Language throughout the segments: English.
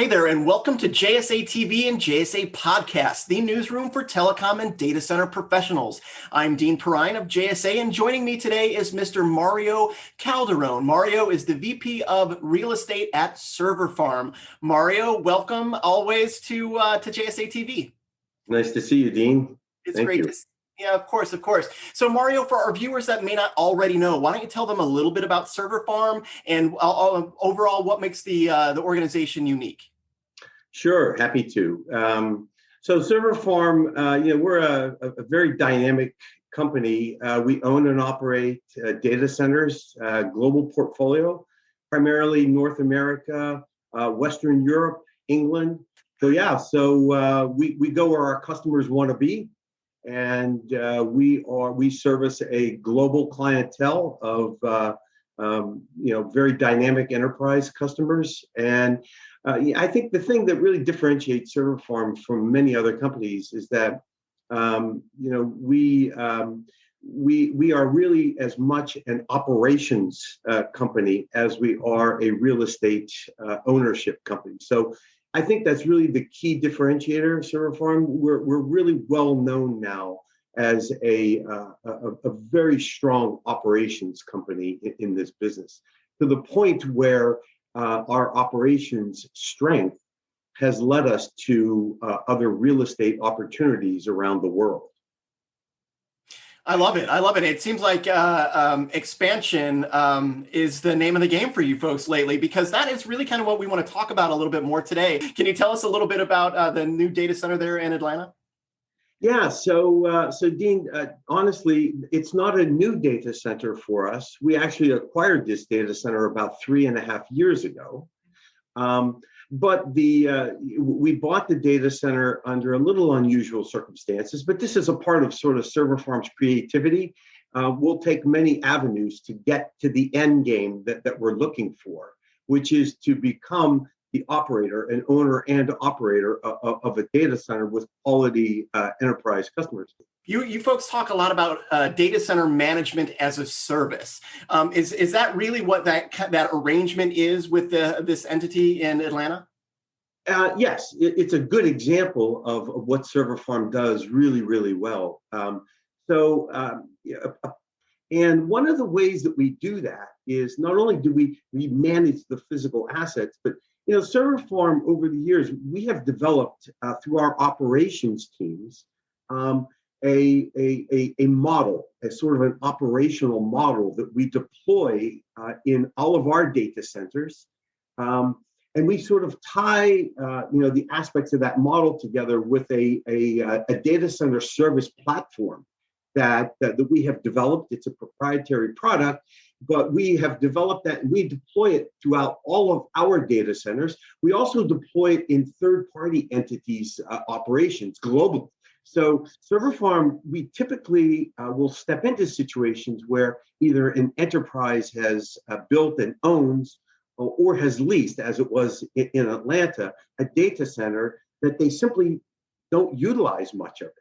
Hey there, and welcome to JSA TV and JSA Podcast, the newsroom for telecom and data center professionals. I'm Dean Perrine of JSA, and joining me today is Mr. Mario Calderone. Mario is the VP of Real Estate at Serverfarm. Mario, welcome always to JSA TV. Nice to see you, Dean. It's Thank great you. to see. Yeah, of course, of course. So Mario, for our viewers that may not already know, why don't you tell them a little bit about Serverfarm and overall what makes the organization unique? Sure, happy to. So Serverfarm, we're a very dynamic company. We own and operate data centers, global portfolio, primarily North America, Western Europe, England. So we go where our customers want to be, and we service a global clientele of very dynamic enterprise customers. And I think the thing that really differentiates Serverfarm from many other companies is that we are really as much an operations company as we are a real estate ownership company. So I think that's really the key differentiator of Serverfarm. We're really well known now as a very strong operations company in this business, to the point where our operations strength has led us to other real estate opportunities around the world. I love it. I love it. It seems like expansion is the name of the game for you folks lately, because that is really kind of what we want to talk about a little bit more today. Can you tell us a little bit about the new data center there in Atlanta? Yeah, so Dean, honestly, it's not a new data center for us. We actually acquired this data center about 3.5 years ago. But we bought the data center under a little unusual circumstances, but this is a part of sort of Serverfarm's creativity. We'll take many avenues to get to the end game that we're looking for, which is to become the operator, an owner and operator of a data center with quality enterprise customers. You folks talk a lot about data center management as a service. Is that really what that arrangement is with this entity in Atlanta? Yes, it's a good example of what Serverfarm does really, really well. And one of the ways that we do that is not only do we manage the physical assets, but Serverfarm, over the years, we have developed through our operations teams a model, a sort of an operational model that we deploy in all of our data centers, and we sort of tie the aspects of that model together with a data center service platform that we have developed. It's a proprietary product, but we have developed that and we deploy it throughout all of our data centers. We also deploy it in third-party entities' operations globally. So Serverfarm, we typically will step into situations where either an enterprise has built and owns or has leased, as it was in Atlanta, a data center that they simply don't utilize much of it.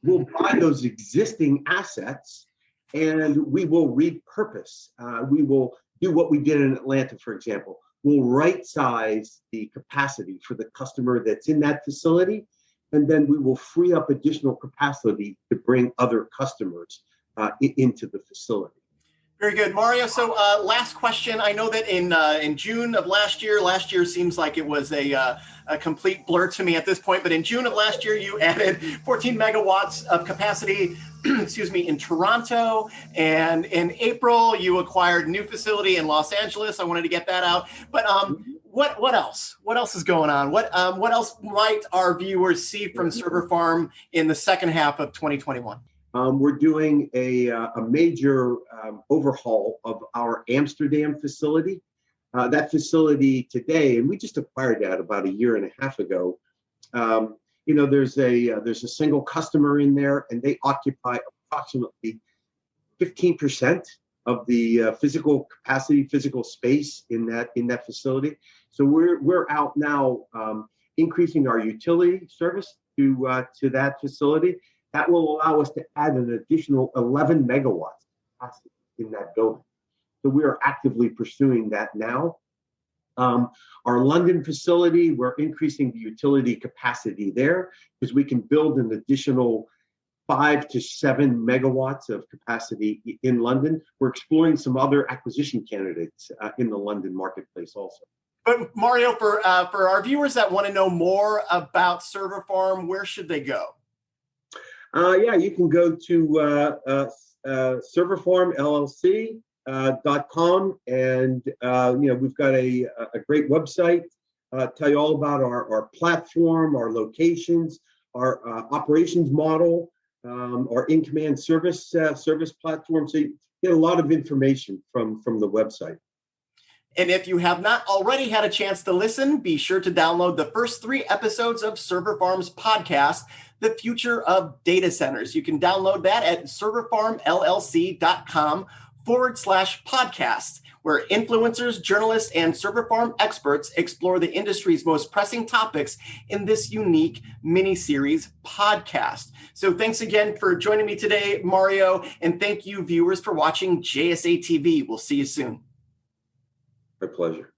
We'll buy those existing assets and we will repurpose. We will do what we did in Atlanta, for example. We'll right size the capacity for the customer that's in that facility, and then we will free up additional capacity to bring other customers into the facility. Very good, Mario. So last question. I know that in June of last year seems like it was a complete blur to me at this point, but in June of last year, you added 14 megawatts of capacity, excuse me, in Toronto. And in April, you acquired a new facility in Los Angeles. I wanted to get that out. But what else? What else is going on? What else might our viewers see from Serverfarm in the second half of 2021? We're doing a major overhaul of our Amsterdam facility. That facility today, and we just acquired that about 1.5 years ago. There's a single customer in there, and they occupy approximately 15% of the physical capacity, physical space in that facility. So we're out now increasing our utility service to that facility. That will allow us to add an additional 11 megawatts capacity in that building. So we are actively pursuing that now. Our London facility, we're increasing the utility capacity there because we can build an additional 5 to 7 megawatts of capacity in London. We're exploring some other acquisition candidates in the London marketplace also. But Mario, for our viewers that want to know more about Serverfarm, where should they go? Yeah, you can go to serverfarmllc.com, and we've got a great website. Tell you all about our platform, our locations, our operations model, our in-command service platform. So you get a lot of information from the website. And if you have not already had a chance to listen, be sure to download the first 3 episodes of Serverfarm's podcast, The Future of Data Centers. You can download that at serverfarmllc.com/podcast, where influencers, journalists, and Serverfarm experts explore the industry's most pressing topics in this unique mini-series podcast. So thanks again for joining me today, Mario, and thank you, viewers, for watching JSA TV. We'll see you soon. My pleasure.